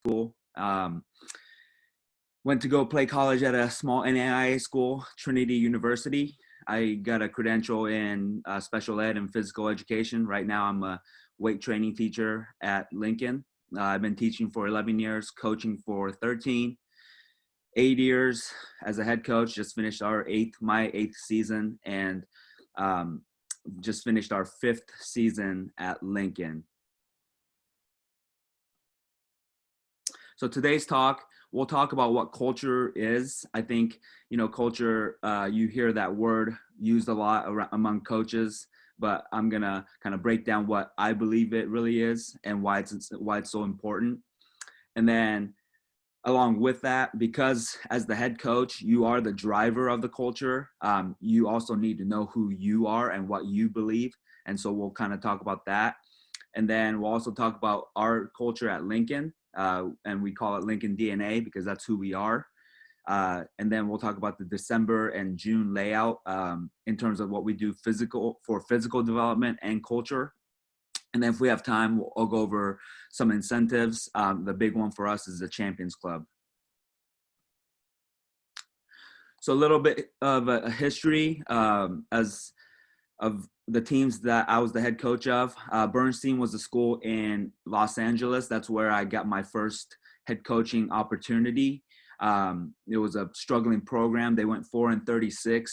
school. Went to go play college at a small NAIA school, Trinity University. I got a credential in special ed and physical education. Right now, I'm a weight training teacher at Lincoln. I've been teaching for 11 years, coaching for 13, 8 years as a head coach. Just finished my eighth season, and just finished our 5th season at Lincoln. So today's talk, we'll talk about what culture is. I think, culture, you hear that word used a lot among coaches, but I'm gonna kind of break down what I believe it really is and why it's so important. And then along with that, because as the head coach, you are the driver of the culture, you also need to know who you are and what you believe. And so we'll kind of talk about that. And then we'll also talk about our culture at Lincoln, and we call it Lincoln DNA because that's who we are. And then we'll talk about the December and June layout in terms of what we do for physical development and culture. And then if we have time, I'll go over some incentives. The big one for us is the Champions Club. So a little bit of a history of the teams that I was the head coach of. Bernstein was a school in Los Angeles. That's where I got my first head coaching opportunity. It was a struggling program. They went 4-36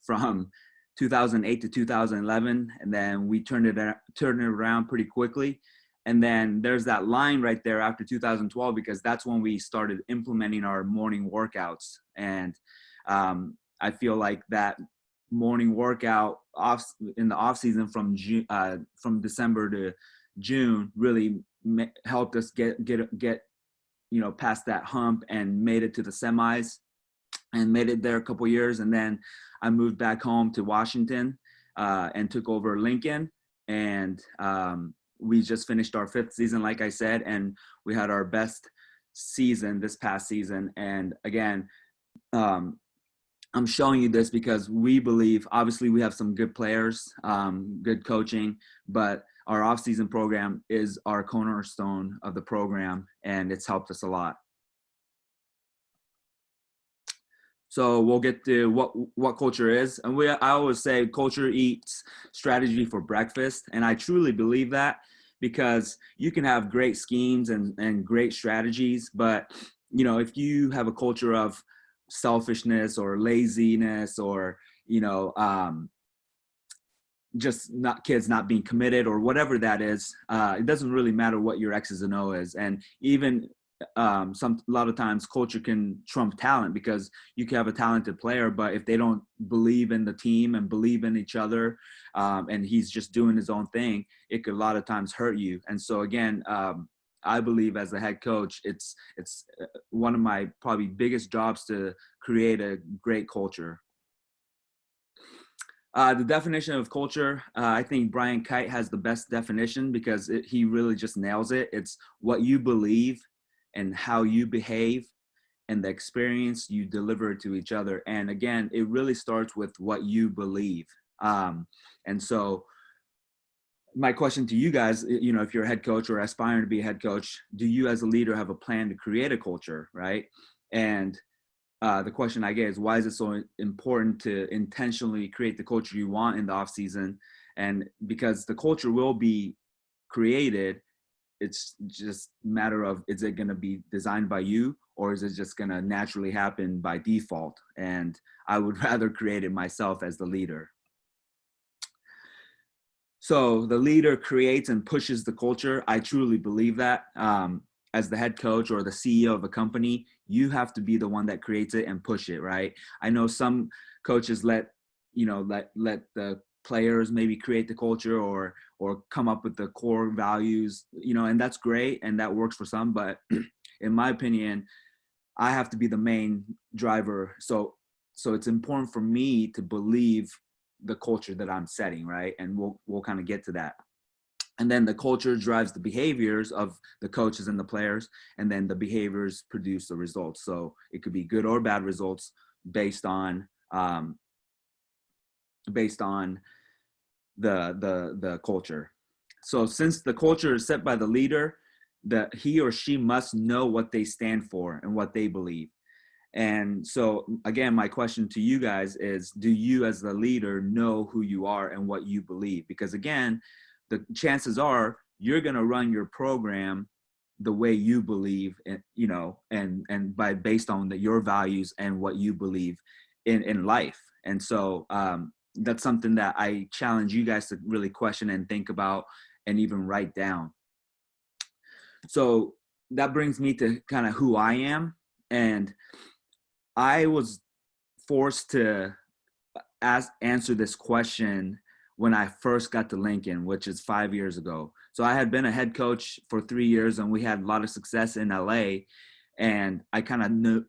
from 2008 to 2011, and then we turned it around pretty quickly. And then there's that line right there after 2012, because that's when we started implementing our morning workouts. And I feel like that morning workout in the off season from December to June really helped us get past that hump and made it to the semis and made it there a couple years. And then I moved back home to Washington and took over Lincoln. And we just finished our 5th season, like I said, and we had our best season this past season. And again, I'm showing you this because we believe, obviously we have some good players, good coaching, but our off-season program is our cornerstone of the program, and it's helped us a lot. So we'll get to what culture is. And I always say culture eats strategy for breakfast. And I truly believe that, because you can have great schemes and great strategies, but if you have a culture of selfishness or laziness or, just kids not being committed or whatever that is, it doesn't really matter what your X's and O is. And even a lot of times culture can trump talent, because you can have a talented player, but if they don't believe in the team and believe in each other, and he's just doing his own thing, it could a lot of times hurt you. And so again, I believe as a head coach, it's one of my probably biggest jobs to create a great culture. The definition of culture, I think Brian Kite has the best definition, because he really just nails it. It's what you believe and how you behave and the experience you deliver to each other. And again, it really starts with what you believe. And so my question to you guys, if you're a head coach or aspiring to be a head coach, do you as a leader have a plan to create a culture, right? And the question I get is, why is it so important to intentionally create the culture you want in the off season? And because the culture will be created, it's just a matter of, is it going to be designed by you, or is it just going to naturally happen by default? And I would rather create it myself as the leader. So the leader creates and pushes the culture. I truly believe that. As the head coach or the CEO of a company, you have to be the one that creates it and push it, right? I know some coaches let the players maybe create the culture or come up with the core values, and that's great and that works for some, but in my opinion, I have to be the main driver. So it's important for me to believe the culture that I'm setting, right? And we'll kind of get to that. And then the culture drives the behaviors of the coaches and the players, and then the behaviors produce the results. So it could be good or bad results based on the culture. So since the culture is set by the leader, he or she must know what they stand for and what they believe. And so again, my question to you guys is, do you as the leader know who you are and what you believe? Because again, the chances are you're going to run your program the way you believe, and by based on your values and what you believe in life. And so that's something that I challenge you guys to really question and think about and even write down. So that brings me to kind of who I am. And I was forced to answer this question when I first got to Lincoln, which is 5 years ago. So I had been a head coach for 3 years, and we had a lot of success in LA. And I kind of knew,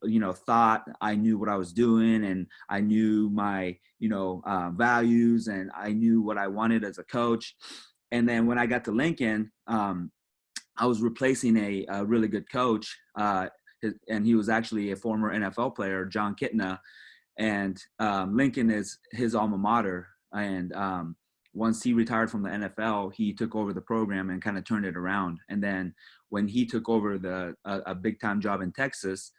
thought I knew what I was doing, and I knew my, values, and I knew what I wanted as a coach. And then when I got to Lincoln, I was replacing a really good coach, and he was actually a former NFL player, John Kitna. And Lincoln is his alma mater. And once he retired from the NFL, he took over the program and kind of turned it around. And then when he took over a big time job in Texas,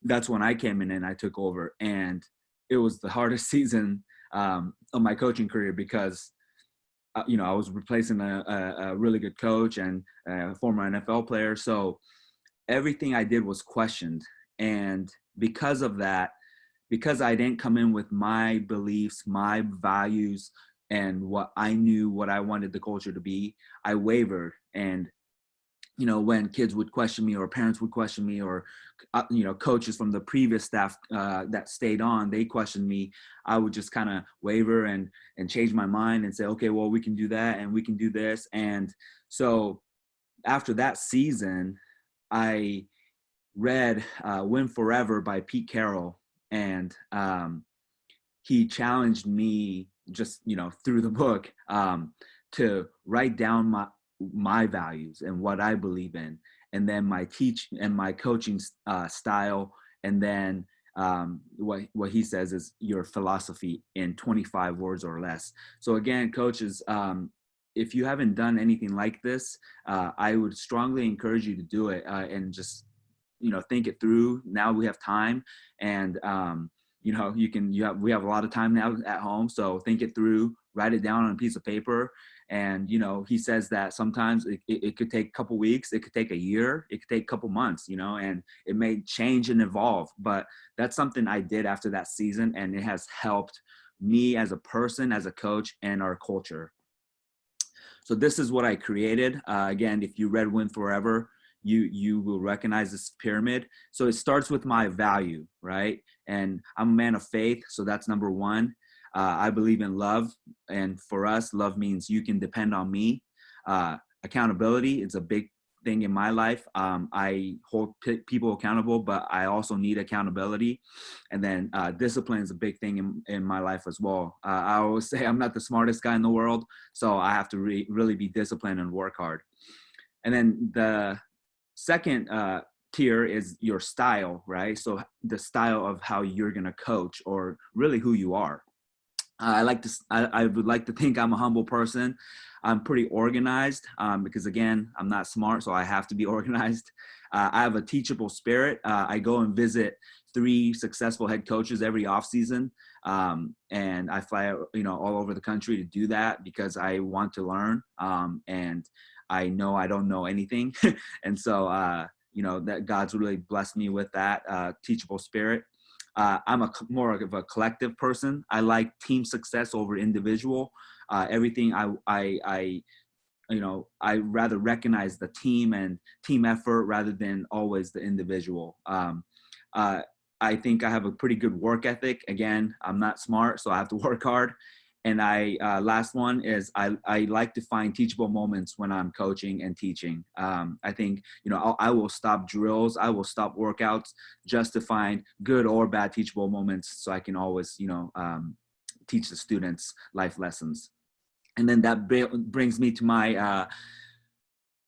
that's when I came in and I took over. And it was the hardest season of my coaching career because I was replacing a really good coach and a former NFL player. So everything I did was questioned. And because of that, because I didn't come in with my beliefs, my values, and what I knew, what I wanted the culture to be, I wavered. And, when kids would question me or parents would question me or, coaches from the previous staff that stayed on, they questioned me, I would just kind of waver and change my mind and say, okay, well, we can do that and we can do this. And so after that season, I read Win Forever by Pete Carroll. And he challenged me just, through the book to write down my values and what I believe in, and then my coaching style. And then what he says is your philosophy in 25 words or less. So again, coaches, if you haven't done anything like this, I would strongly encourage you to do it and just, think it through. Now we have time, and we have a lot of time now at home. So think it through, write it down on a piece of paper. And, he says that sometimes it could take a couple weeks, it could take a year, it could take a couple months, and it may change and evolve. But that's something I did after that season, and it has helped me as a person, as a coach, and our culture. So this is what I created. Again, if you read Win Forever, you will recognize this pyramid. So it starts with my value, right? And I'm a man of faith, so that's number one. I believe in love, and for us, love means you can depend on me. Accountability is a big thing in my life. I hold people accountable, but I also need accountability. And then discipline is a big thing in my life as well. I always say I'm not the smartest guy in the world, so I have to really be disciplined and work hard. And then the second tier is your style, right? So the style of how you're going to coach, or really who you are. I would like to think I'm a humble person. I'm pretty organized because, again, I'm not smart, so I have to be organized. I have a teachable spirit. I go and visit 3 successful head coaches every off season, and I fly, all over the country to do that because I want to learn, and I know I don't know anything, and so that God's really blessed me with that teachable spirit. I'm more of a collective person. I like team success over individual. Everything I rather recognize the team and team effort rather than always the individual. I think I have a pretty good work ethic. Again, I'm not smart, so I have to work hard. And last one is I like to find teachable moments when I'm coaching and teaching. I think, I will stop drills. I will stop workouts just to find good or bad teachable moments so I can always, teach the students life lessons. And then that brings me to my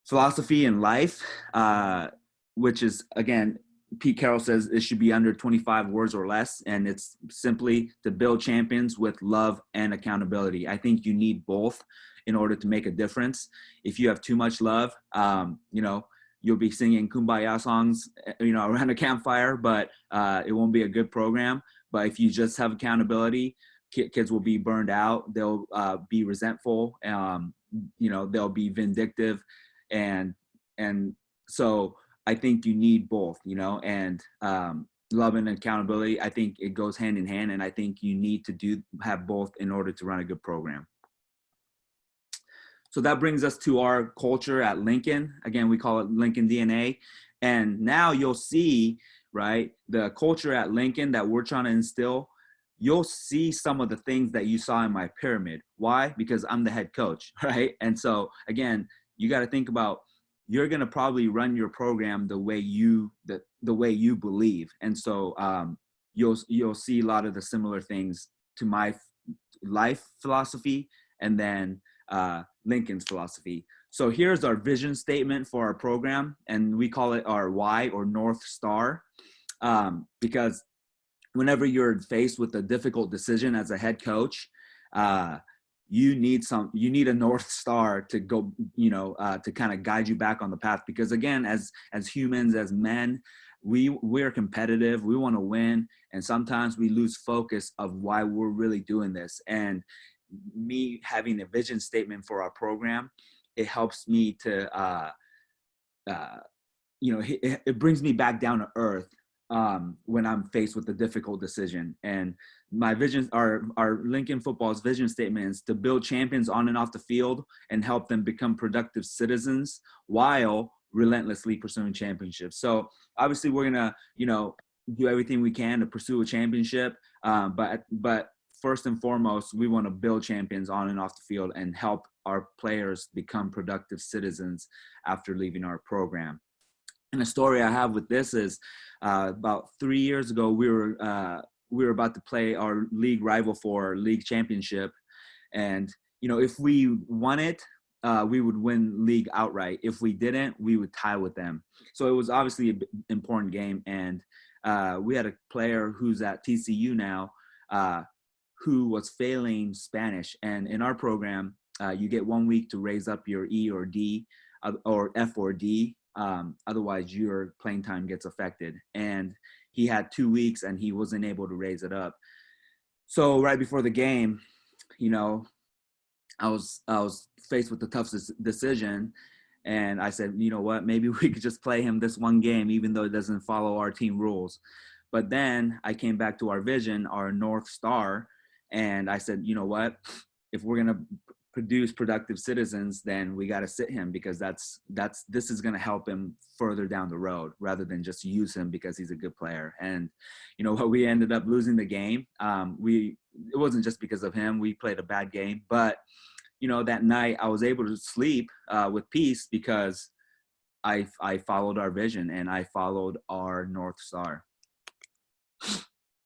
philosophy in life, which is, again, Pete Carroll says it should be under 25 words or less, and it's simply to build champions with love and accountability. I think you need both in order to make a difference. If you have too much love, you'll be singing Kumbaya songs, around a campfire, but it won't be a good program. But if you just have accountability, kids will be burned out. They'll be resentful. They'll be vindictive, and so I think you need both, and love and accountability. I think it goes hand in hand, and I think you need to have both in order to run a good program. So that brings us to our culture at Lincoln. Again, we call it Lincoln DNA. And now you'll see, right, the culture at Lincoln that we're trying to instill. You'll see some of the things that you saw in my pyramid. Why? Because I'm the head coach, right? And so again, you got to think about, you're going to probably run your program the way you believe. And so you'll see a lot of the similar things to my life philosophy, and then Lincoln's philosophy. So here's our vision statement for our program, and we call it our why, or North Star, because whenever you're faced with a difficult decision as a head coach, you need a North Star to go, to kind of guide you back on the path. Because again, as humans, as men, we're competitive. We want to win, and sometimes we lose focus of why we're really doing this. And me having a vision statement for our program, it helps me to, it brings me back down to earth when I'm faced with a difficult decision. And my vision, our Lincoln Football's vision statement is to build champions on and off the field and help them become productive citizens while relentlessly pursuing championships. So obviously we're gonna, do everything we can to pursue a championship, but first and foremost, we want to build champions on and off the field and help our players become productive citizens after leaving our program. And the story I have with this is about 3 years ago, we were about to play our league rival for league championship. And, if we won it, we would win league outright. If we didn't, we would tie with them. So it was obviously an important game. And we had a player who's at TCU now, who was failing Spanish. And in our program, you get 1 week to raise up your E or D, or F or D. Otherwise, your playing time gets affected. And he had 2 weeks and he wasn't able to raise it up. So right before the game, I was faced with the toughest decision. And I said, you know what, maybe we could just play him this one game, even though it doesn't follow our team rules. But then I came back to our vision, our North Star, and I said, you know what, if we're going to produce productive citizens, then we got to sit him, because this is going to help him further down the road, rather than just use him because he's a good player. And what, we ended up losing the game. It wasn't just because of him. We played a bad game, but that night I was able to sleep with peace, because I followed our vision and I followed our North Star.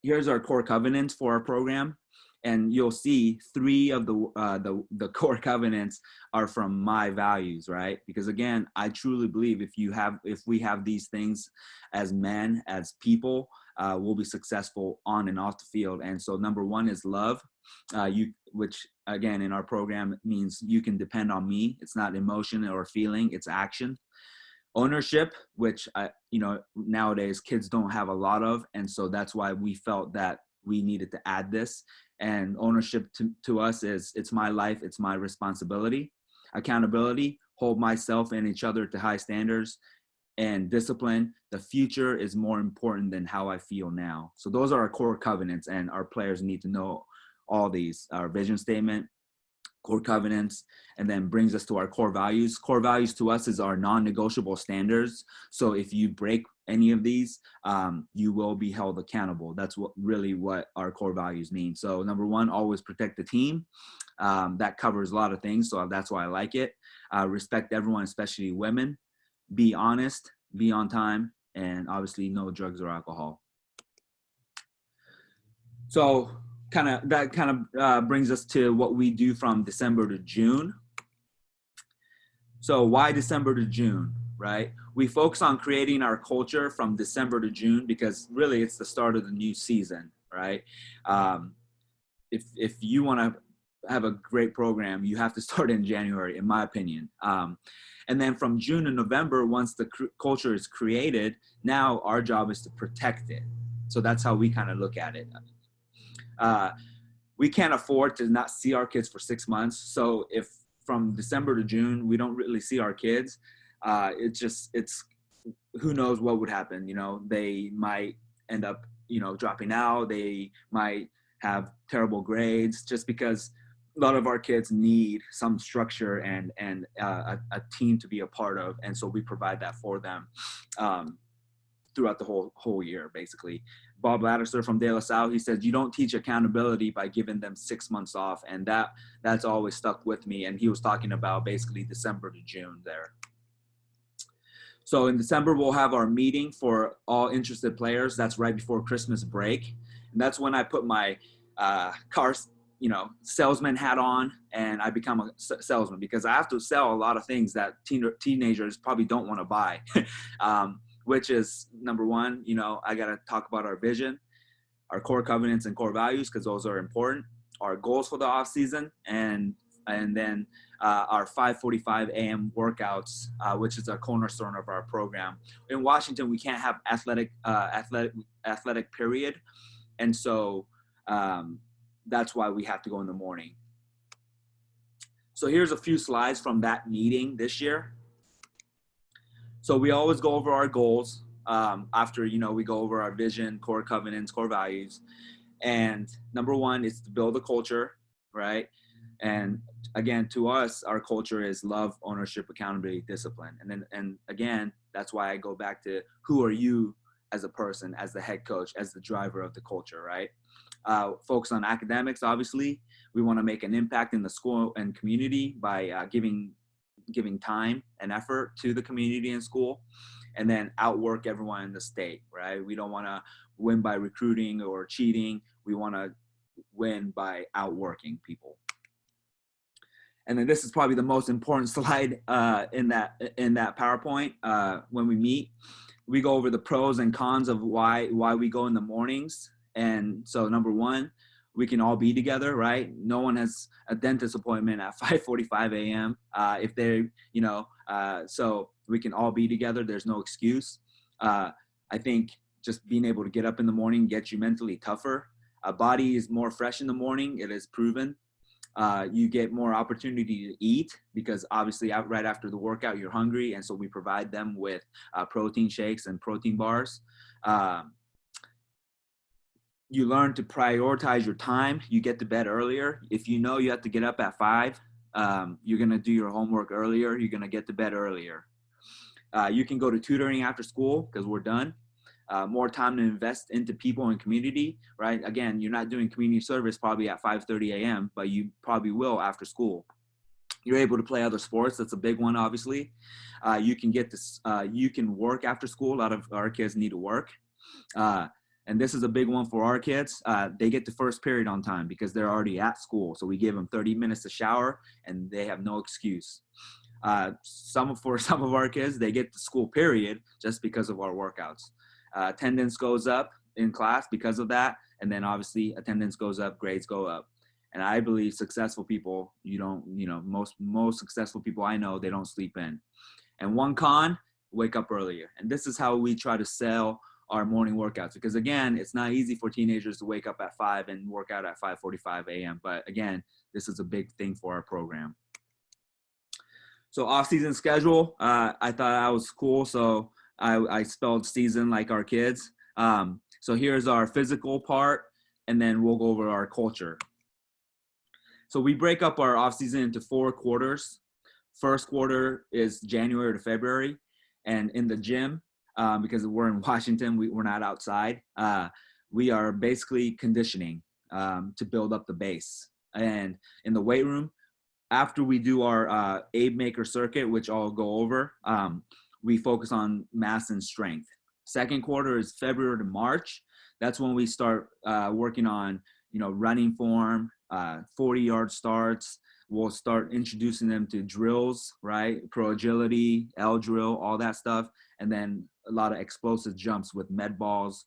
Here's our core covenants for our program. And you'll see 3 of the core covenants are from my values, right? Because again, I truly believe if we have these things as men, as people, we'll be successful on and off the field. And so number 1 is love, which again in our program means you can depend on me. It's not emotion or feeling, it's action. Ownership, which nowadays kids don't have a lot of, and so that's why we felt that we needed to add this. And ownership to us is, it's my life, it's my responsibility. Accountability, hold myself and each other to high standards. And discipline, the future is more important than how I feel now. So those are our core covenants, and our players need to know all these. Our vision statement, core covenants, and then brings us to our core values. Core values to us is our non-negotiable standards. So if you break any of these, you will be held accountable. That's what our core values mean. So number 1, always protect the team. That covers a lot of things, so that's why I like it. Respect everyone, especially women. Be honest, be on time, and obviously no drugs or alcohol. So that brings us to what we do from December to June. So why December to June, right? We focus on creating our culture from December to June, because really it's the start of the new season, right? If you want to have a great program, you have to start in January, in my opinion. And then from June to November, once the culture is created, now our job is to protect it. So that's how we kind of look at it. We can't afford to not see our kids for 6 months. So if from December to June, we don't really see our kids, it's who knows what would happen. You know, they might end up, you know, dropping out. They might have terrible grades just because a lot of our kids need some structure and a team to be a part of. And so we provide that for them throughout the whole year, basically. Bob Lattiser from De La Salle, he says, you don't teach accountability by giving them 6 months off. And that's always stuck with me. And he was talking about basically December to June there. So in December, we'll have our meeting for all interested players. That's right before Christmas break. And that's when I put my car, you know, salesman hat on, and I become a salesman, because I have to sell a lot of things that teenagers probably don't want to buy. Which is number one, you know, I got to talk about our vision, our core covenants and core values, because those are important, our goals for the off season, and then our 5:45 a.m. workouts, which is a cornerstone of our program. In Washington, we can't have athletic period, and so that's why we have to go in the morning. So here's a few slides from that meeting this year. So we always go over our goals after, you know, we go over our vision, core covenants, core values. And number one is to build a culture, right? And again, to us, our culture is love, ownership, accountability, discipline. And again, that's why I go back to who are you as a person, as the head coach, as the driver of the culture, right? Focus on academics, obviously. We want to make an impact in the school and community by giving time and effort to the community and school, and then outwork everyone in the state, right? We don't want to win by recruiting or cheating. We want to win by outworking people. And then this is probably the most important slide in that PowerPoint. When we meet, we go over the pros and cons of why we go in the mornings. And so number one, we can all be together, right? No one has a dentist appointment at 5:45 a.m. If they, you know, so we can all be together. There's no excuse. I think just being able to get up in the morning gets you mentally tougher. A body is more fresh in the morning. It is proven. You get more opportunity to eat because obviously right after the workout, you're hungry. And so we provide them with protein shakes and protein bars. You learn to prioritize your time. You get to bed earlier. If you know you have to get up at 5, you're going to do your homework earlier. You're going to get to bed earlier. You can go to tutoring after school because we're done. More time to invest into people and community, right? Again, you're not doing community service probably at 5:30 a.m., but you probably will after school. You're able to play other sports. That's a big one, obviously. You can get this. You can work after school. A lot of our kids need to work. And this is a big one for our kids. They get the first period on time because they're already at school. So we give them 30 minutes to shower and they have no excuse. For some of our kids, they get the school period just because of our workouts. Attendance goes up in class because of that. And then obviously attendance goes up, grades go up. And I believe successful people, most successful people I know, they don't sleep in. And one con, wake up earlier. And this is how we try to sell our morning workouts, because again, it's not easy for teenagers to wake up at 5 and work out at 5:45 a.m. But again, this is a big thing for our program. So off-season schedule, I thought I was cool. So I spelled season like our kids. So here's our physical part, and then we'll go over our culture. So we break up our off-season into 4 quarters. First quarter is January to February. And in the gym, because we're in Washington, we're not outside. We are basically conditioning to build up the base. And in the weight room, after we do our Abe Maker circuit, which I'll go over, we focus on mass and strength. Second quarter is February to March. That's when we start working on, running form, 40-yard starts. We'll start introducing them to drills, right? Pro agility, L drill, all that stuff. And then a lot of explosive jumps with med balls,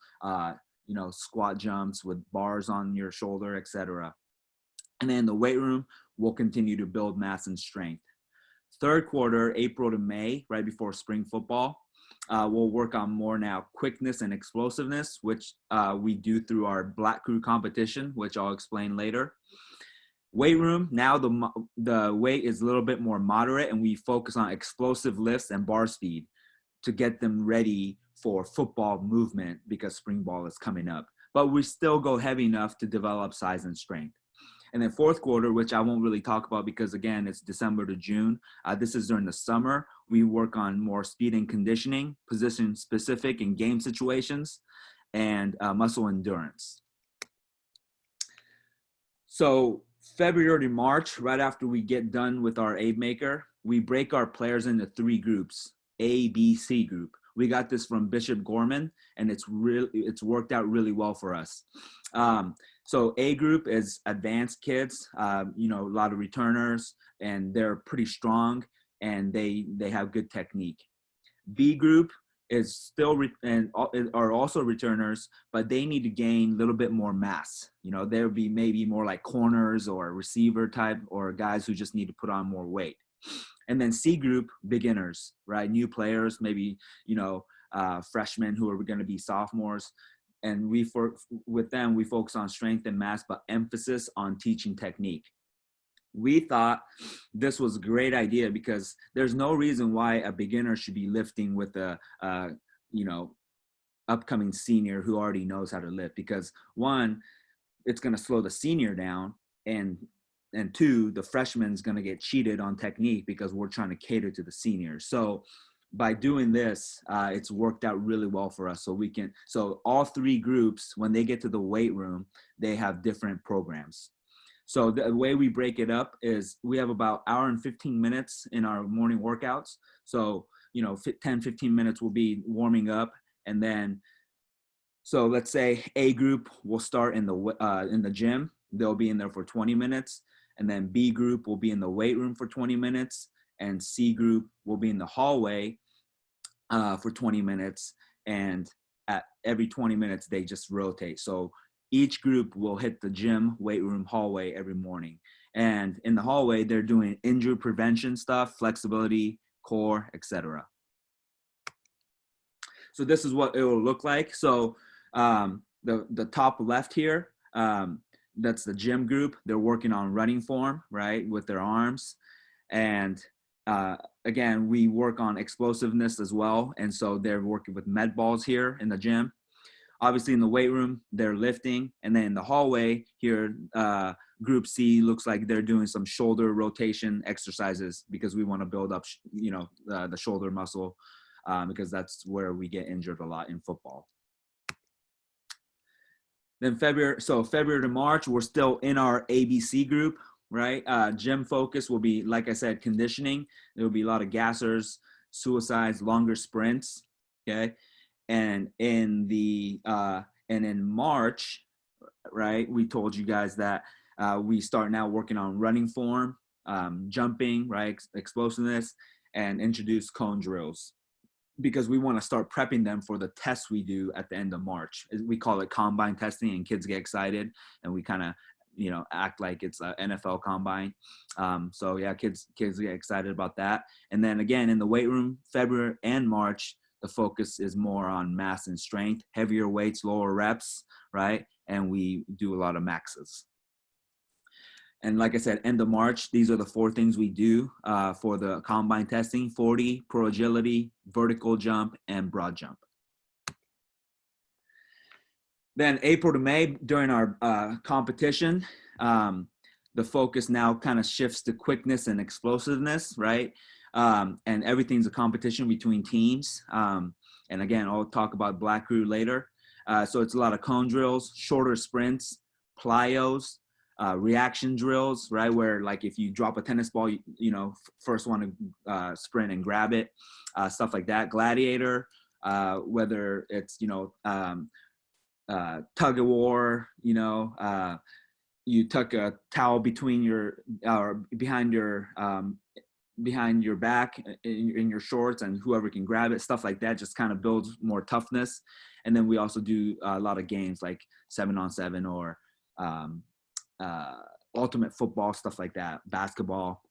squat jumps with bars on your shoulder, etc. And then in the weight room, we'll continue to build mass and strength. Third quarter, April to May, right before spring football, we'll work on more now quickness and explosiveness, which we do through our Black Crew competition, which I'll explain later. Weight room, now the weight is a little bit more moderate, and we focus on explosive lifts and bar speed to get them ready for football movement because spring ball is coming up. But we still go heavy enough to develop size and strength. And then fourth quarter, which I won't really talk about because, again, it's December to June. This is during the summer. We work on more speed and conditioning, position specific in game situations, and muscle endurance. So February to March, right after we get done with our aid maker, we break our players into 3 groups, A, B, C group. We got this from Bishop Gorman, and it's worked out really well for us. So A group is advanced kids, a lot of returners, and they're pretty strong, and they have good technique. B group is still are also returners, but they need to gain a little bit more mass. There would be maybe more like corners or receiver type, or guys who just need to put on more weight. And then C group, beginners, right? New players, maybe, freshmen who are going to be sophomores. And with them, we focus on strength and mass, but emphasis on teaching technique. We thought this was a great idea because there's no reason why a beginner should be lifting with a upcoming senior who already knows how to lift, because one, it's going to slow the senior down, and two, the freshman's going to get cheated on technique because we're trying to cater to the seniors. So by doing this, it's worked out really well for us. So all 3 groups, when they get to the weight room, they have different programs. So the way we break it up is we have about hour and 15 minutes in our morning workouts. So, 10, 15 minutes will be warming up. And then, so let's say A group will start in the gym. They'll be in there for 20 minutes. And then B group will be in the weight room for 20 minutes. And C group will be in the hallway for 20 minutes. And at every 20 minutes, they just rotate. So each group will hit the gym, weight room, hallway every morning. And in the hallway, they're doing injury prevention stuff, flexibility, core, etc. So this is what it will look like. So the top left here, that's the gym group. They're working on running form, right, with their arms. And again, we work on explosiveness as well. And so they're working with med balls here in the gym. Obviously in the weight room, they're lifting. And then in the hallway here, group C looks like they're doing some shoulder rotation exercises because we want to build up, the shoulder muscle because that's where we get injured a lot in football. Then February to March, we're still in our ABC group, right? Gym focus will be, like I said, conditioning. There will be a lot of gassers, suicides, longer sprints, okay? And in March, right, we told you guys that we start now working on running form, jumping, right, explosiveness, and introduce cone drills because we want to start prepping them for the tests we do at the end of March. We call it combine testing, and kids get excited, and we kind of act like it's an NFL combine. So yeah, kids get excited about that. And then again, in the weight room, February and March, the focus is more on mass and strength, heavier weights, lower reps, right? And we do a lot of maxes. And like I said, end of March, these are the 4 things we do for the combine testing: 40, pro agility, vertical jump, and broad jump. Then April to May, during our competition, the focus now kind of shifts to quickness and explosiveness, right? And everything's a competition between teams. And again, I'll talk about Black Crew later. So it's a lot of cone drills, shorter sprints, plyos, reaction drills, right? Where like if you drop a tennis ball, first want to sprint and grab it, stuff like that. Gladiator, whether it's, tug of war, you tuck a towel between your, behind your back in your shorts, and whoever can grab it, stuff like that, just kind of builds more toughness. And then we also do a lot of games like 7-on-7 or ultimate football, stuff like that, basketball.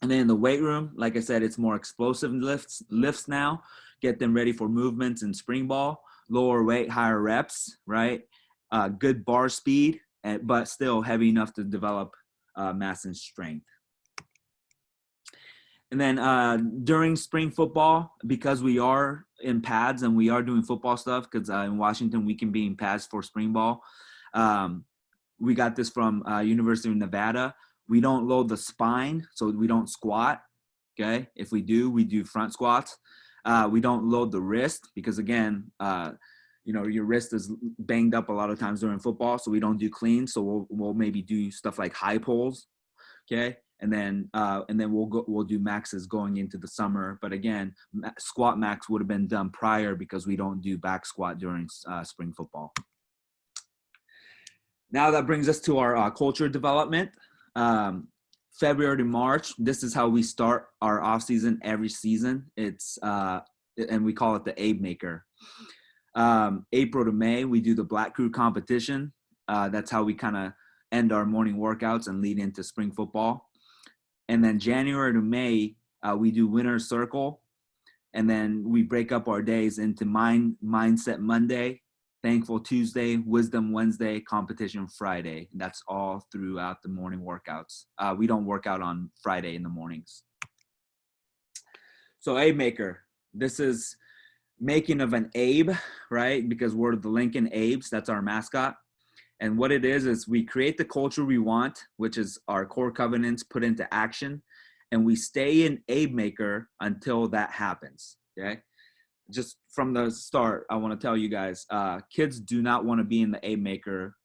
And then in the weight room, like I said, it's more explosive lifts now, get them ready for movements and spring ball, lower weight, higher reps, right? Good bar speed, but still heavy enough to develop mass and strength. And then during spring football, because we are in pads and we are doing football stuff, because in Washington we can be in pads for spring ball. We got this from University of Nevada. We don't load the spine, so we don't squat. Okay, if we do front squats. We don't load the wrist because again, your wrist is banged up a lot of times during football, so we don't do clean. So we'll maybe do stuff like high pulls. Okay. And then we'll do maxes going into the summer. But again, squat max would have been done prior because we don't do back squat during spring football. Now that brings us to our culture development. February to March, this is how we start our off season every season. It's and we call it the Abe Maker. April to May, we do the Black Crew competition. That's how we kind of end our morning workouts and lead into spring football. And then January to May, we do Winner's Circle. And then we break up our days into Mindset Monday, Thankful Tuesday, Wisdom Wednesday, Competition Friday. And that's all throughout the morning workouts. We don't work out on Friday in the mornings. So Abe Maker, this is making of an Abe, right? Because we're the Lincoln Abes, that's our mascot. And what it is we create the culture we want, which is our core covenants put into action. And we stay in Abe Maker until that happens, okay? Just from the start, I want to tell you guys, kids do not want to be in the Abe Maker.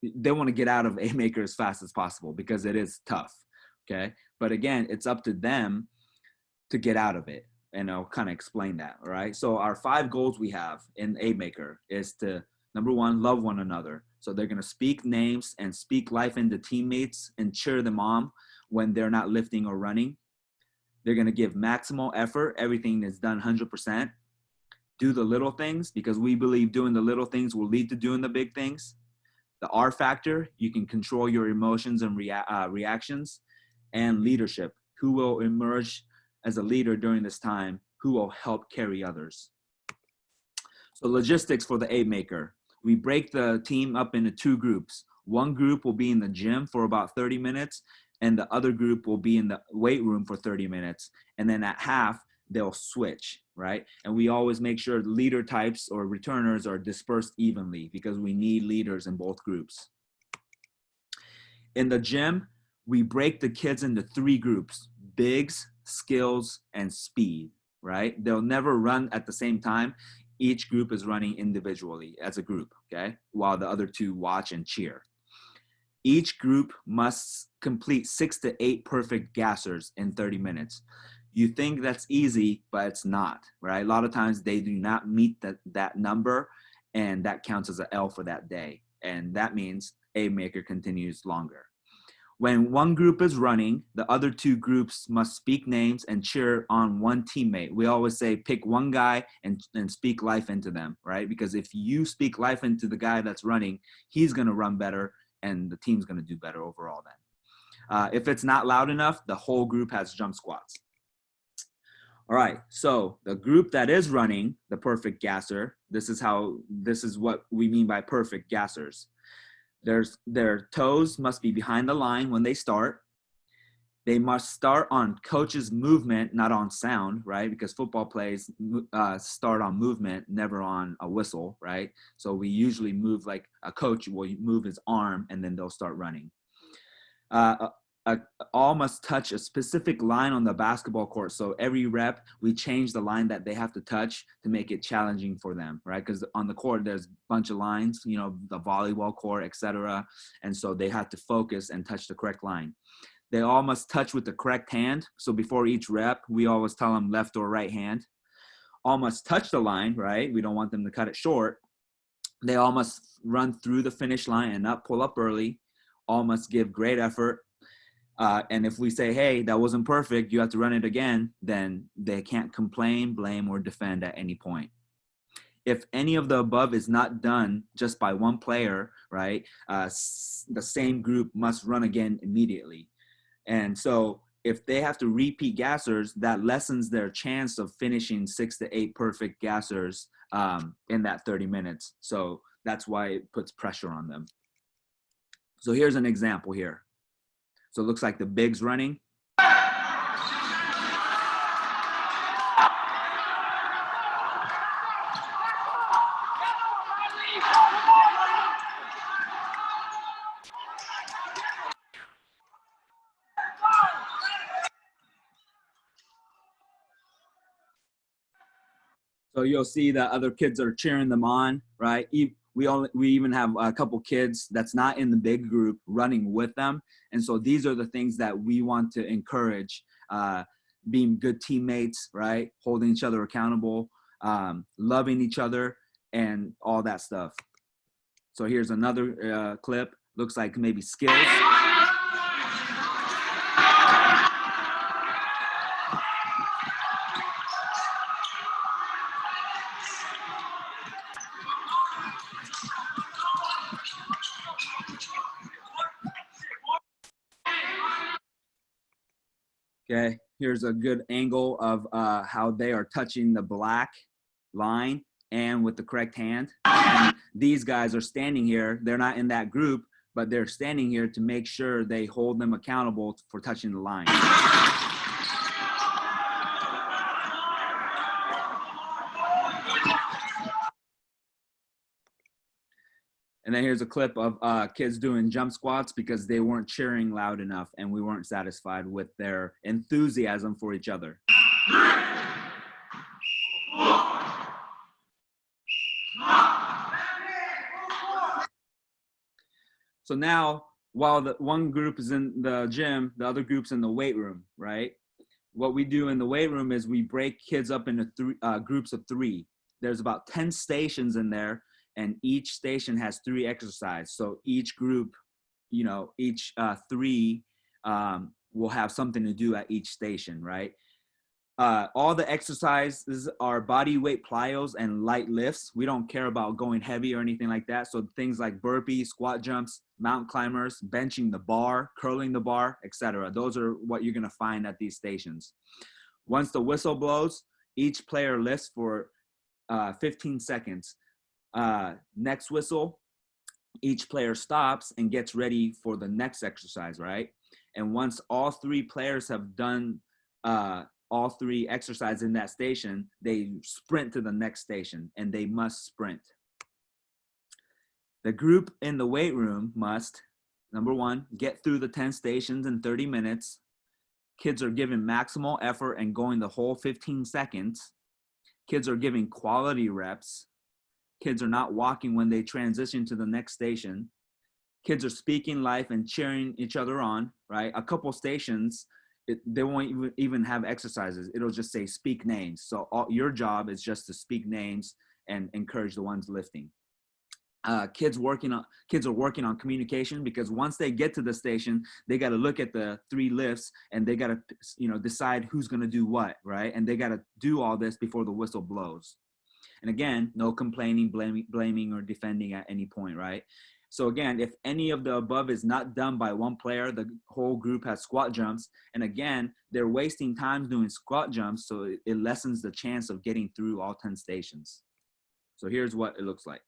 They want to get out of Abe Maker as fast as possible because it is tough, okay? But again, it's up to them to get out of it. And I'll kind of explain that, all right? So our 5 goals we have in Abe Maker is to, number 1, love one another. So they're going to speak names and speak life into teammates and cheer them on when they're not lifting or running. They're going to give maximal effort. Everything is done 100%. Do the little things because we believe doing the little things will lead to doing the big things. The R factor, you can control your emotions and reactions. And leadership, who will emerge as a leader during this time, who will help carry others. So logistics for the Abe Maker. We break the team up into 2 groups. One group will be in the gym for about 30 minutes, and the other group will be in the weight room for 30 minutes. And then at half, they'll switch, right? And we always make sure leader types or returners are dispersed evenly because we need leaders in both groups. In the gym, we break the kids into 3 groups: bigs, skills, and speed, right? They'll never run at the same time. Each group is running individually as a group, okay? While the other 2 watch and cheer. Each group must complete 6 to 8 perfect gassers in 30 minutes. You think that's easy, but it's not, right? A lot of times they do not meet that number, and that counts as an L for that day. And that means Abe Maker continues longer. When one group is running, the other 2 groups must speak names and cheer on one teammate. We always say pick one guy and speak life into them, right? Because if you speak life into the guy that's running, he's going to run better and the team's going to do better overall then. If it's not loud enough, the whole group has jump squats. All right, so the group that is running the perfect gasser, this is what we mean by perfect gassers. Their toes must be behind the line when they start. They must start on coach's movement, not on sound, right? Because football plays start on movement, never on a whistle, right? So we usually move like a coach will move his arm and then they'll start running. All must touch a specific line on the basketball court. So every rep, we change the line that they have to touch to make it challenging for them, right? Because on the court, there's a bunch of lines, the volleyball court, etc. And so they have to focus and touch the correct line. They all must touch with the correct hand. So before each rep, we always tell them left or right hand. All must touch the line, right? We don't want them to cut it short. They all must run through the finish line and not pull up early. All must give great effort. And if we say, hey, that wasn't perfect, you have to run it again, then they can't complain, blame, or defend at any point. If any of the above is not done just by one player, right, the same group must run again immediately. And so if they have to repeat gassers, that lessens their chance of finishing 6 to 8 perfect gassers in that 30 minutes. So that's why it puts pressure on them. So here's an example here. So it looks like the big's running. So you'll see that other kids are cheering them on, right? We even have a couple kids that's not in the big group running with them. And so these are the things that we want to encourage, being good teammates, right? Holding each other accountable, loving each other, and all that stuff. So here's another clip. Looks like maybe skills. Okay, here's a good angle of how they are touching the black line and with the correct hand. And these guys are standing here. They're not in that group, but they're standing here to make sure they hold them accountable for touching the line. And then here's a clip of kids doing jump squats because they weren't cheering loud enough and we weren't satisfied with their enthusiasm for each other. So now, while the one group is in the gym, the other group's in the weight room, right? What we do in the weight room is we break kids up into groups of 3. There's about 10 stations in there, and each station has 3 exercises. So each group, you know, each 3 will have something to do at each station, right? All the exercises are body weight plyos and light lifts. We don't care about going heavy or anything like that. So things like burpees, squat jumps, mountain climbers, benching the bar, curling the bar, etc. Those are what you're gonna find at these stations. Once the whistle blows, each player lifts for 15 seconds. Next whistle, each player stops and gets ready for the next exercise, right? And once all 3 players have done all 3 exercises in that station, they sprint to the next station, and they must sprint. The group in the weight room must, number 1, get through the 10 stations in 30 minutes. Kids are given maximal effort and going the whole 15 seconds. Kids are giving quality reps. Kids are not walking when they transition to the next station. Kids are speaking life and cheering each other on, right? A couple stations, they won't even have exercises. It'll just say speak names. So your job is just to speak names and encourage the ones lifting. Kids are working on communication, because once they get to the station, they got to look at the 3 lifts and they got to, you know, decide who's going to do what, right? And they got to do all this before the whistle blows. And again, no complaining, blaming, or defending at any point, right? So again, if any of the above is not done by one player, the whole group has squat jumps. And again, they're wasting time doing squat jumps, so it lessens the chance of getting through all 10 stations. So here's what it looks like.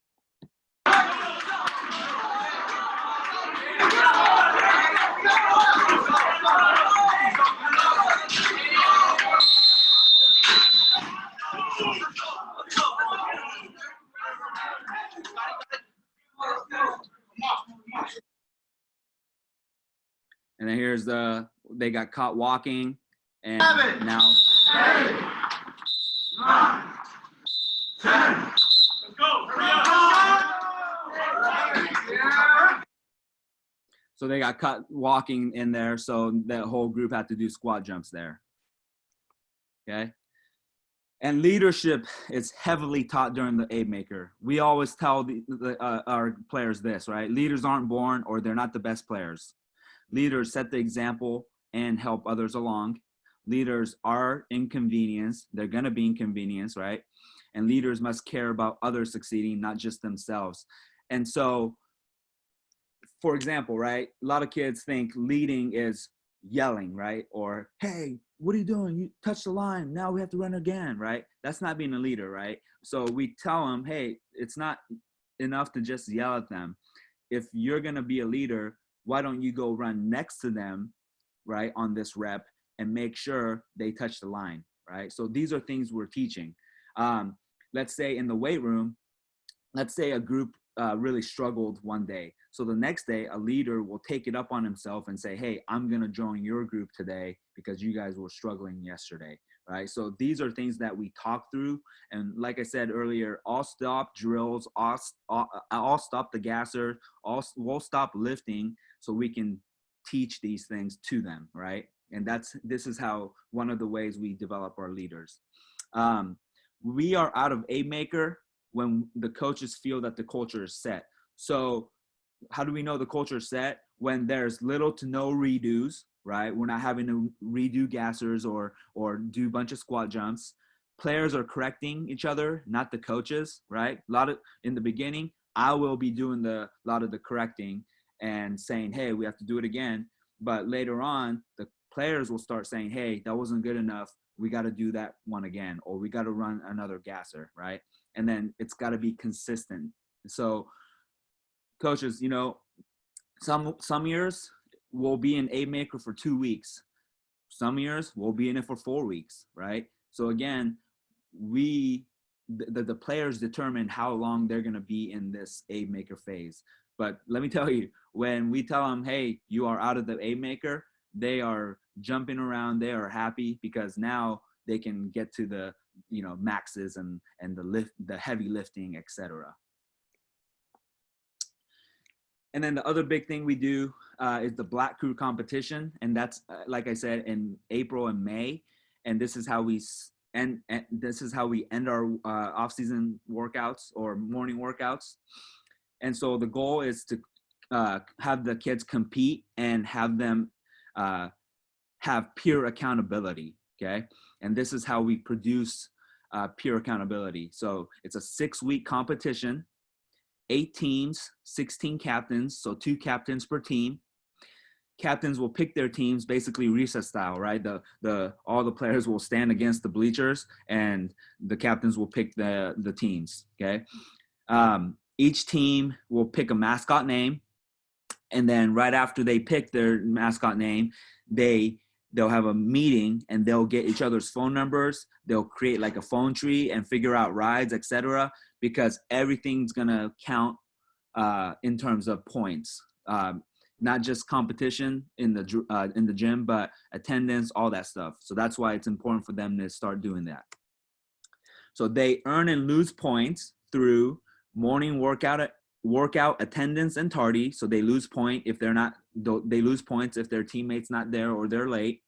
And then here's they got caught walking, and now. 8, 9, 10. Let's go. So they got caught walking in there, so that whole group had to do squat jumps there. Okay. And leadership is heavily taught during the Aid Maker. We always tell our players this, right? Leaders aren't born, or they're not the best players. Leaders set the example and help others along. Leaders are inconvenienced. They're going to be inconvenienced, right? And leaders must care about others succeeding, not just themselves. And so, for example, right, a lot of kids think leading is yelling, right? Or, hey, what are you doing? You touched the line. Now we have to run again, right? That's not being a leader, right? So we tell them, hey, it's not enough to just yell at them. If you're going to be a leader, why don't you go run next to them, right, on this rep and make sure they touch the line, right? So these are things we're teaching. Let's say in the weight room, let's say a group really struggled one day. So the next day, a leader will take it up on himself and say, hey, I'm going to join your group today because you guys were struggling yesterday, right? So these are things that we talk through. And like I said earlier, all stop drills, all stop the gasser, we'll stop lifting so we can teach these things to them, right? And this is how one of the ways we develop our leaders. We are out of a maker when the coaches feel that the culture is set. So how do we know the culture is set? When there's little to no redos, right? We're not having to redo gassers or do a bunch of squat jumps. Players are correcting each other, not the coaches, right? In the beginning, I will be doing a lot of the correcting and saying, hey, we have to do it again. But later on, the players will start saying, hey, that wasn't good enough. We got to do that one again, or we got to run another gasser, right? And then it's got to be consistent. So coaches, some years we'll be an A maker for 2 weeks. Some years we'll be in it for 4 weeks, right? So again, the players determine how long they're going to be in this A maker phase. But let me tell you, when we tell them, hey, you are out of the A maker, they are jumping around. They are happy because now they can get to the maxes and the heavy lifting, etc. And then the other big thing we do is the Black Crew competition, and that's like I said, in April and May. And this is how we end our off-season workouts or morning workouts. And so the goal is to have the kids compete and have them have peer accountability. Okay, and this is how we produce peer accountability. So it's a 6-week competition. 8 teams, 16 captains, so 2 captains per team. Captains will pick their teams, basically recess style, right? All the players will stand against the bleachers, and the captains will pick the teams. Okay, each team will pick a mascot name, and then right after they pick their mascot name, they'll have a meeting and they'll get each other's phone numbers. They'll create like a phone tree and figure out rides, etc. Because everything's gonna count in terms of points, not just competition in the gym, but attendance, all that stuff. So that's why it's important for them to start doing that. So they earn and lose points through morning workout attendance and tardy. So they lose point if they lose points if their teammate's not there or they're late.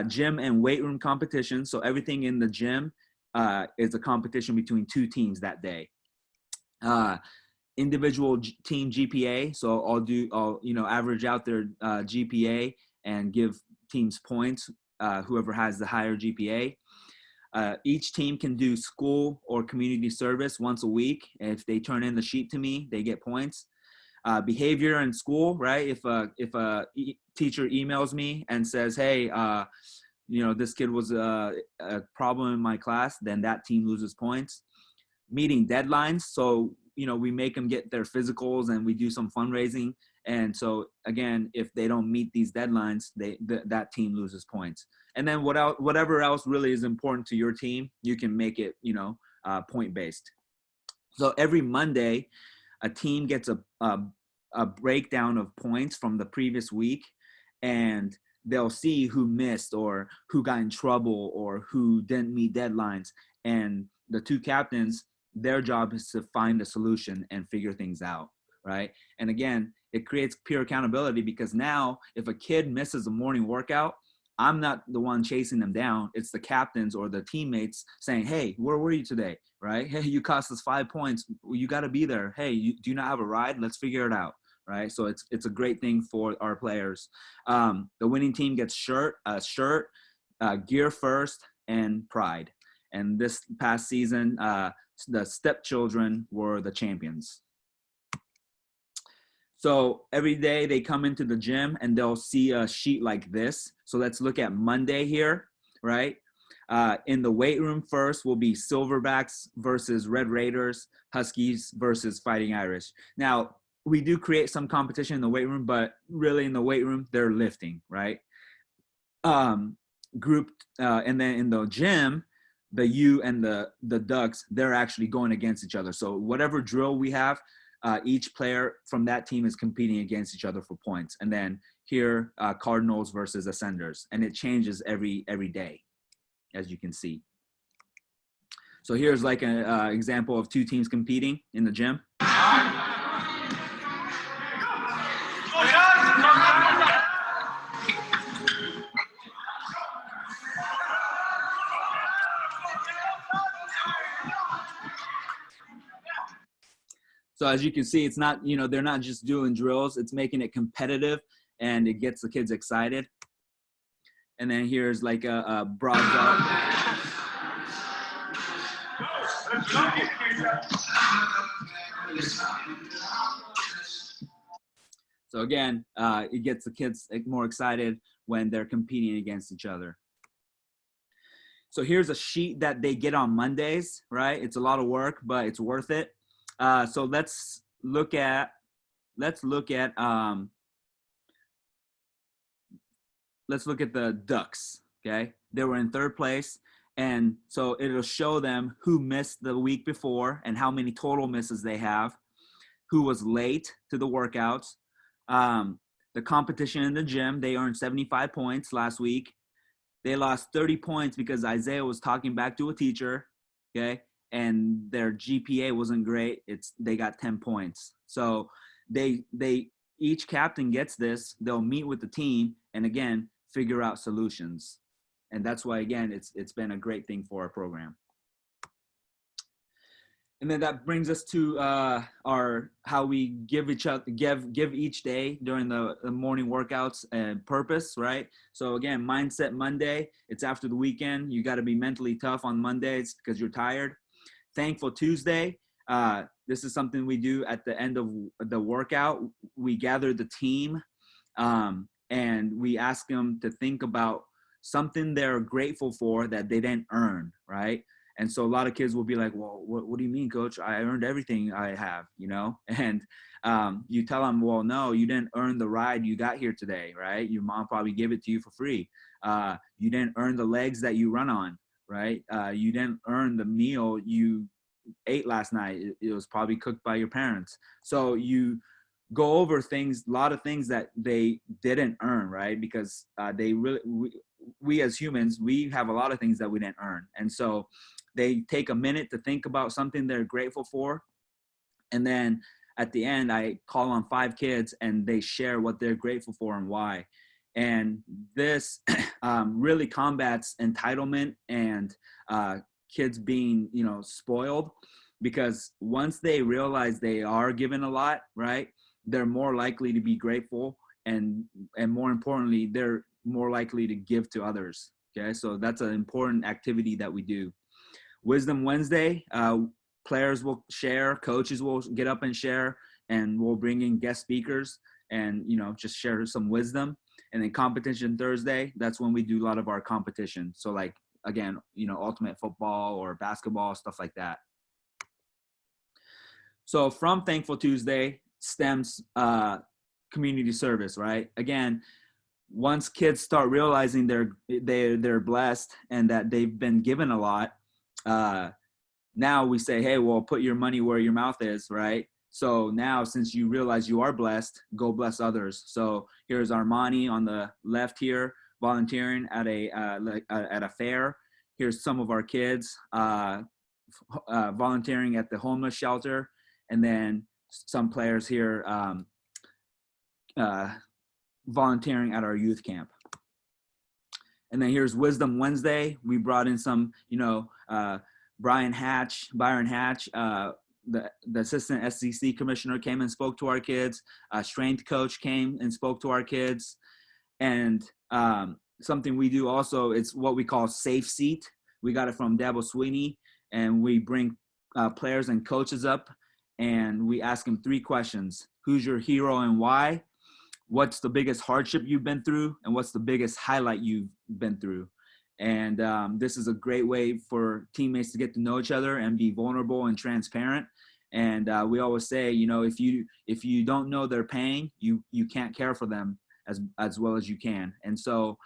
Gym and weight room competition. So everything in the gym is a competition between 2 teams that day. Individual team GPA. So I'll average out their GPA and give teams points, whoever has the higher GPA. Each team can do school or community service once a week. If they turn in the sheet to me, they get points. Behavior in school, right? If a teacher emails me and says, hey, this kid was a problem in my class, then that team loses points. Meeting deadlines. So, we make them get their physicals and we do some fundraising. And so again, if they don't meet these deadlines, that team loses points. And then whatever else really is important to your team, you can make it, point-based. So every Monday, a team gets a breakdown of points from the previous week, and they'll see who missed or who got in trouble or who didn't meet deadlines. And the 2 captains, their job is to find a solution and figure things out, right? And again, it creates peer accountability because now if a kid misses a morning workout, I'm not the one chasing them down. It's the captains or the teammates saying, hey, where were you today, right? Hey, you cost us 5 points. You got to be there. Hey, do you not have a ride? Let's figure it out, right? So it's a great thing for our players. The winning team gets a shirt, gear first, and pride. And this past season, the stepchildren were the champions. So every day they come into the gym and they'll see a sheet like this. So let's look at Monday here, right? In the weight room first will be Silverbacks versus Red Raiders, Huskies versus Fighting Irish. Now, we do create some competition in the weight room, but really in the weight room, they're lifting, right? Grouped, and then in the gym, the U and the Ducks, they're actually going against each other. So whatever drill we have, each player from that team is competing against each other for points. And then here, Cardinals versus Ascenders, and it changes every day, as you can see. So here's like an example of two teams competing in the gym. So as you can see, it's not, they're not just doing drills, it's making it competitive and it gets the kids excited. And then here's like a broad jump. So again, it gets the kids more excited when they're competing against each other. So here's a sheet that they get on Mondays, right? It's a lot of work, but it's worth it. So let's look at the Ducks. Okay, they were in third place, and so it'll show them who missed the week before and how many total misses they have, who was late to the workouts, the competition in the gym. They earned 75 points last week. They lost 30 points because Isaiah was talking back to a teacher. Okay. And their GPA wasn't great. They got 10 points. So each captain gets this. They'll meet with the team and again figure out solutions. And that's why again it's been a great thing for our program. And then that brings us to how we give each day during the morning workouts and purpose, right? So again, Mindset Monday. It's after the weekend. You got to be mentally tough on Mondays because you're tired. Thankful Tuesday. This is something we do at the end of the workout. We gather the team and we ask them to think about something they're grateful for that they didn't earn, right? And so a lot of kids will be like, well, what do you mean, coach? I earned everything I have, And you tell them, well, no, you didn't earn the ride you got here today, right? Your mom probably gave it to you for free. You didn't earn the legs that you run on, right? You didn't earn the meal you ate last night. It was probably cooked by your parents. So you go over a lot of things that they didn't earn, right? Because we as humans, we have a lot of things that we didn't earn. And so they take a minute to think about something they're grateful for. And then at the end, I call on 5 kids and they share what they're grateful for and why. And this really combats entitlement and kids being, spoiled, because once they realize they are given a lot, right, they're more likely to be grateful and more importantly, they're more likely to give to others. Okay, so that's an important activity that we do. Wisdom Wednesday, players will share, coaches will get up and share, and we'll bring in guest speakers and, just share some wisdom. And then Competition Thursday, that's when we do a lot of our competition. So like, again, ultimate football or basketball, stuff like that. So from Thankful Tuesday stems community service, right? Again, once kids start realizing they're blessed and that they've been given a lot, now we say, hey, well, put your money where your mouth is, right? So now, since you realize you are blessed, go bless others. So here's Armani on the left here, volunteering at a fair. Here's some of our kids volunteering at the homeless shelter, and then some players here volunteering at our youth camp. And then here's Wisdom Wednesday. We brought in some, Byron Hatch, the assistant SEC commissioner came and spoke to our kids. Strength coach came and spoke to our kids. And something we do also, it's what we call Safe Seat. We got it from Dabo Sweeney, and we bring players and coaches up and we ask them 3 questions. who's your hero and why, what's the biggest hardship you've been through, and what's the biggest highlight you've been through. And this is a great way for teammates to get to know each other and be vulnerable and transparent. And we always say, you know, if you don't know their pain, you can't care for them as well as you can. And so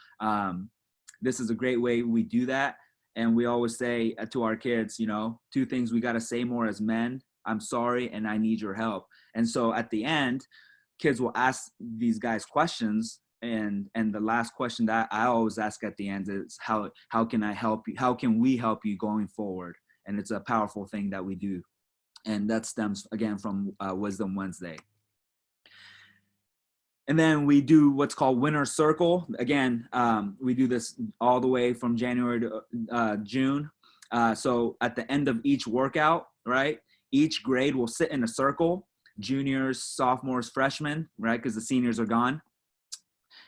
this is a great way we do that. And we always say to our kids, you know, 2 things we got to say more as men: I'm sorry and I need your help. And so at the end, kids will ask these guys questions, and the last question that I always ask at the end is how can I help you? How can we help you going forward? And it's a powerful thing that we do, and that stems again from Wisdom Wednesday. And then we do what's called Winner Circle. Again, we do this all the way from January to June. So at the end of each workout, right, each grade will sit in a circle: juniors, sophomores, freshmen, right, because the seniors are gone.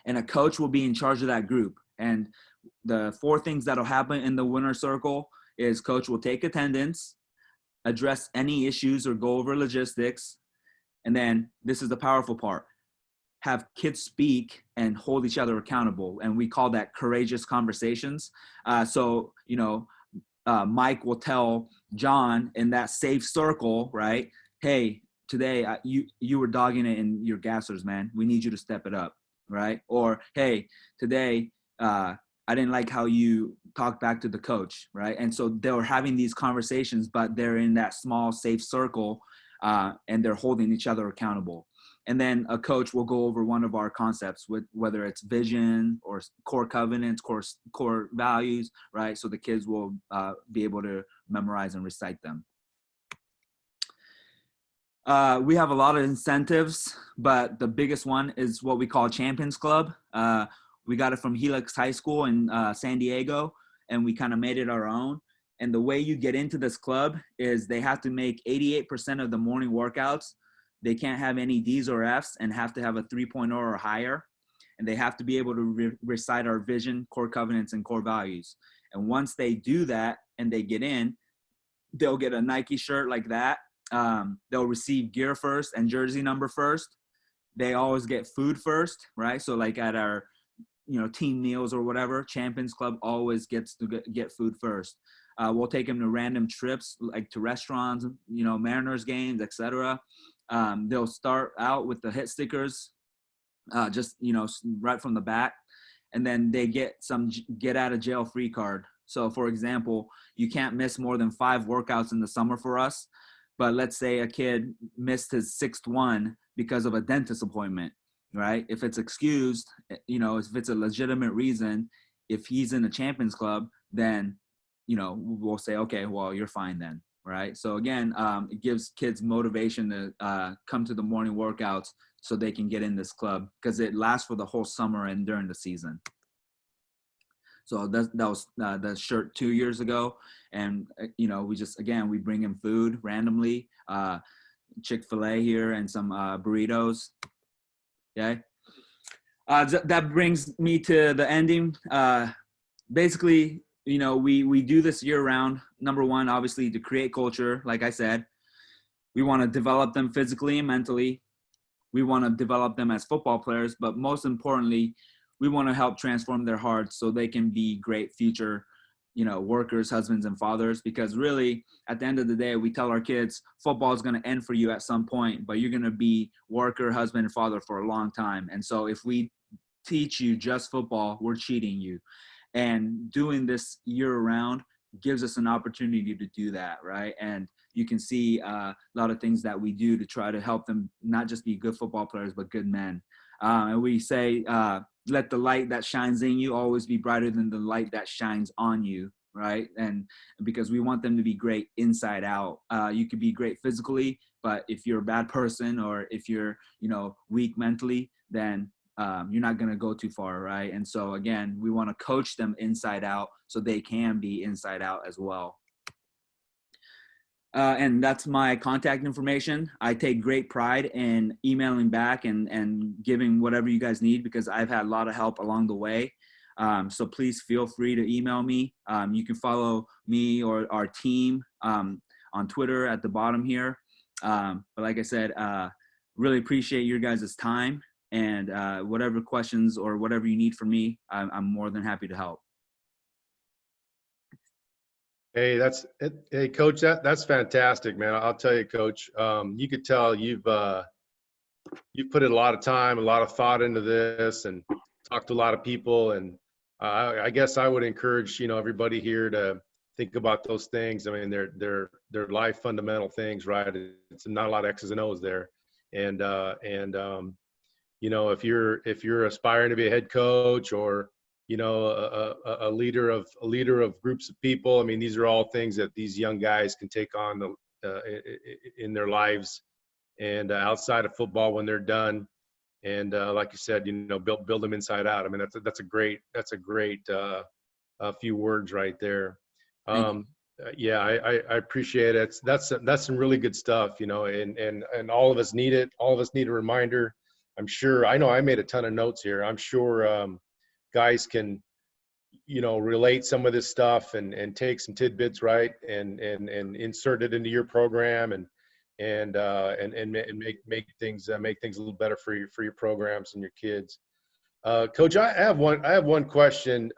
And a coach will be in charge of that group. And the 4 things that'll happen in the Winner Circle is coach will take attendance, address any issues or go over logistics. And then this is the powerful part: have kids speak and hold each other accountable. And we call that courageous conversations. So, you know, Mike will tell John in that safe circle, right, hey, today you were dogging it in your gassers, man. We need you to step it up, right? Or, hey, today I didn't like how you talked back to the coach, right? And so they were having these conversations, but they're in that small, safe circle, and they're holding each other accountable. And then a coach will go over one of our concepts, with whether it's vision or core covenants, core values, right? So the kids will be able to memorize and recite them. We have a lot of incentives, but the biggest one is what we call Champions Club. We got it from Helix High School in San Diego, and we kind of made it our own. And the way you get into this club is they have to make 88% of the morning workouts. They can't have any D's or F's and have to have a 3.0 or higher. And they have to be able to recite our vision, core covenants, and core values. And once they do that and they get in, they'll get a Nike shirt like that. They'll receive gear first and jersey number first. They always get food first, right? So like at our, you know, team meals or whatever, Champions Club always gets to get food first. We'll take them to random trips, like to restaurants, you know, Mariners games, etc. They'll start out with the hit stickers, just, you know, right from the back. And then they get some get out of jail free card. So for example, you can't miss more than 5 workouts in the summer for us. But let's say a kid missed his 6th one because of a dentist appointment, right? If it's excused, you know, if it's a legitimate reason, if he's in the Champions Club, then, you know, we'll say, okay, well, you're fine then, right? So again, it gives kids motivation to come to the morning workouts so they can get in this club, because it lasts for the whole summer and during the season. So that was the shirt 2 years ago. And, you know, we bring in food randomly, Chick-fil-A here and some burritos. Okay. That brings me to the ending. Basically, you know, we do this year round. Number one, obviously, to create culture. Like I said, we want to develop them physically and mentally. We want to develop them as football players, but most importantly, we want to help transform their hearts so they can be great future, you know, workers, husbands, and fathers. Because really, at the end of the day, we tell our kids football is going to end for you at some point, but you're going to be worker, husband, and father for a long time. And so if we teach you just football, we're cheating you. And doing this year round gives us an opportunity to do that, right? And you can see a lot of things that we do to try to help them not just be good football players, but good men. And we say, let the light that shines in you always be brighter than the light that shines on you, right? And because we want them to be great inside out. You could be great physically, but if you're a bad person or if you're, you know, weak mentally, then you're not going to go too far, right? And so again, we want to coach them inside out so they can be inside out as well. And that's my contact information. I take great pride in emailing back and giving whatever you guys need, because I've had a lot of help along the way. So please feel free to email me. You can follow me or our team on Twitter at the bottom here. But like I said, really appreciate your guys' time, and whatever questions or whatever you need from me, I'm more than happy to help. Hey, hey, Coach, that's fantastic, man. I'll tell you, Coach, you could tell you've put in a lot of time, a lot of thought into this, and talked to a lot of people. And I guess I would encourage, everybody here to think about those things. I mean, they're life fundamental things, right? It's not a lot of X's and O's there. And if you're aspiring to be a head coach, or a leader of groups of people, I mean, these are all things that these young guys can take on in their lives, and outside of football when they're done. And like you said, build them inside out. I mean, that's a great few words right there. Yeah, I appreciate it. That's some really good stuff, and all of us need it. All of us need a reminder. I know I made a ton of notes here. I'm sure guys can, relate some of this stuff and take some tidbits, right, and insert it into your program, and make things a little better for your programs and your kids. Coach, I have one question.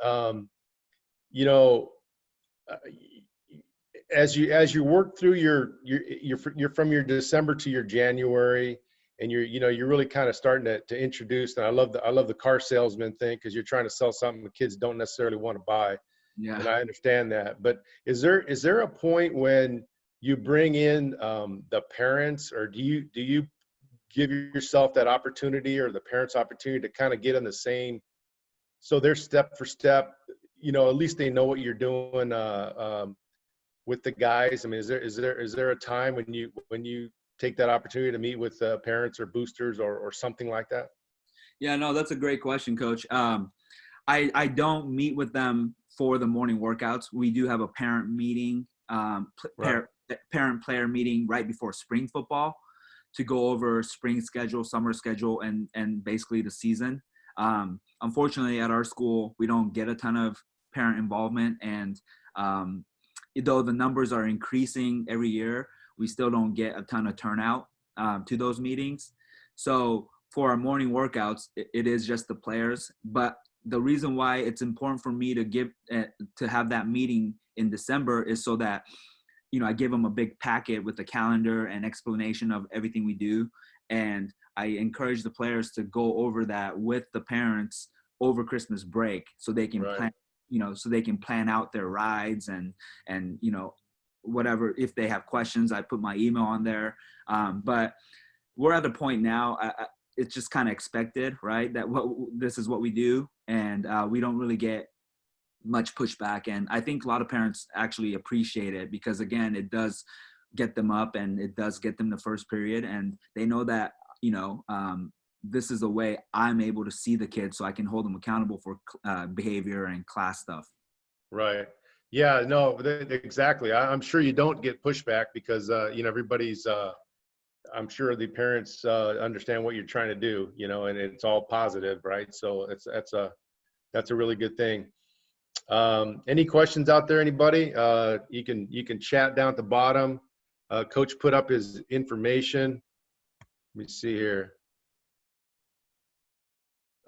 As you work through you're from your December to your January, and you're really kind of starting to introduce, and I love the car salesman thing, because you're trying to sell something the kids don't necessarily want to buy. Yeah. And I understand that, but is there a point when you bring in the parents, or do you give yourself that opportunity, or the parents opportunity, to kind of get in the same, so they're step for step, at least they know what you're doing with the guys? I mean, is there a time when you take that opportunity to meet with parents or boosters or something like that? Yeah, no, that's a great question, Coach. I don't meet with them for the morning workouts. We do have a parent meeting, parent-player meeting right before spring football, to go over spring schedule, summer schedule, and basically the season. Unfortunately, at our school, we don't get a ton of parent involvement, and though the numbers are increasing every year, we still don't get a ton of turnout to those meetings. So for our morning workouts, it is just the players. But the reason why it's important for me to have that meeting in December is so that, I give them a big packet with the calendar and explanation of everything we do. And I encourage the players to go over that with the parents over Christmas break, so they can plan, so they can plan out their rides and whatever. If they have questions, I put my email on there. But we're at the point now, it's just kind of expected, right, that this is what we do, and we don't really get much pushback. And I think a lot of parents actually appreciate it, because again, it does get them up, and it does get them the first period, and they know that this is a way I'm able to see the kids, so I can hold them accountable for behavior and class stuff. Right. Yeah, no, exactly. I'm sure you don't get pushback, because everybody's I'm sure the parents understand what you're trying to do, and it's all positive, right? So that's a really good thing. Any questions out there, anybody? You can chat down at the bottom. Coach put up his information. Let me see here.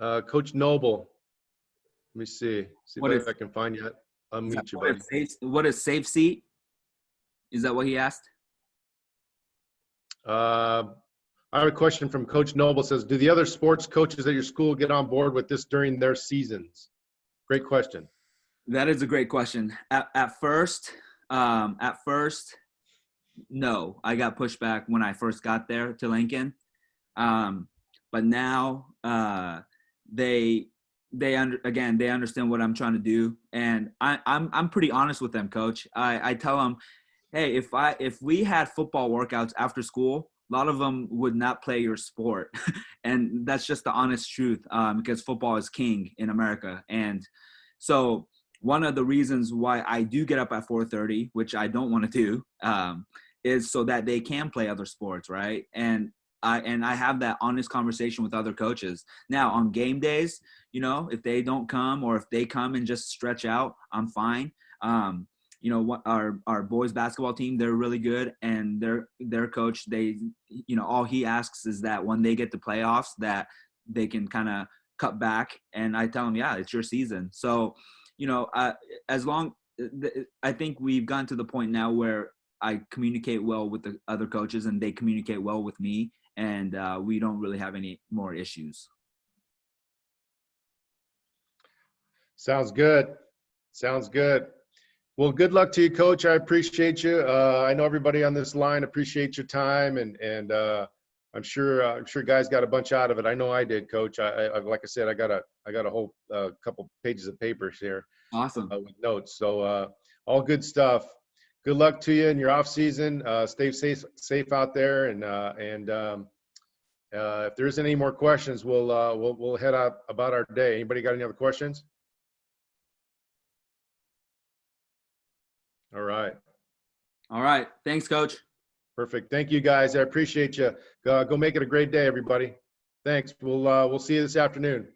Coach Noble. Let me see if I can find you. I'll meet you, buddy. What is Safe Seat? Is that what he asked? I have a question from Coach Noble. Says, do the other sports coaches at your school get on board with this during their seasons? Great question. That is a great question. At first, no. I got pushback when I first got there to Lincoln, but now they understand what I'm trying to do, and I'm pretty honest with them, Coach. I tell them, hey, if we had football workouts after school, a lot of them would not play your sport, and that's just the honest truth, because football is king in America. And so one of the reasons why I do get up at 4:30, which I don't want to do, is so that they can play other sports, right? And I have that honest conversation with other coaches. Now, on game days, if they don't come, or if they come and just stretch out, I'm fine. you know, what our boys basketball team, they're really good, and their coach, they, you know, all he asks is that when they get to playoffs that they can kind of cut back, and I tell them, yeah, it's your season. So, you know, as long I think we've gotten to the point now where I communicate well with the other coaches and they communicate well with me, and we don't really have any more issues. Sounds good. Sounds good. Well, good luck to you, Coach. I appreciate you. I know everybody on this line appreciates your time, and I'm sure guys got a bunch out of it. I know I did, Coach. I like I said, I got a whole couple pages of papers here Awesome. with notes. So all good stuff. Good luck to you in your off season. Stay safe out there, and if there isn't any more questions, we'll head out about our day. Anybody got any other questions? All right. All right. Thanks, Coach. Perfect. Thank you, guys. I appreciate you. Go make it a great day, everybody. Thanks. We'll see you this afternoon.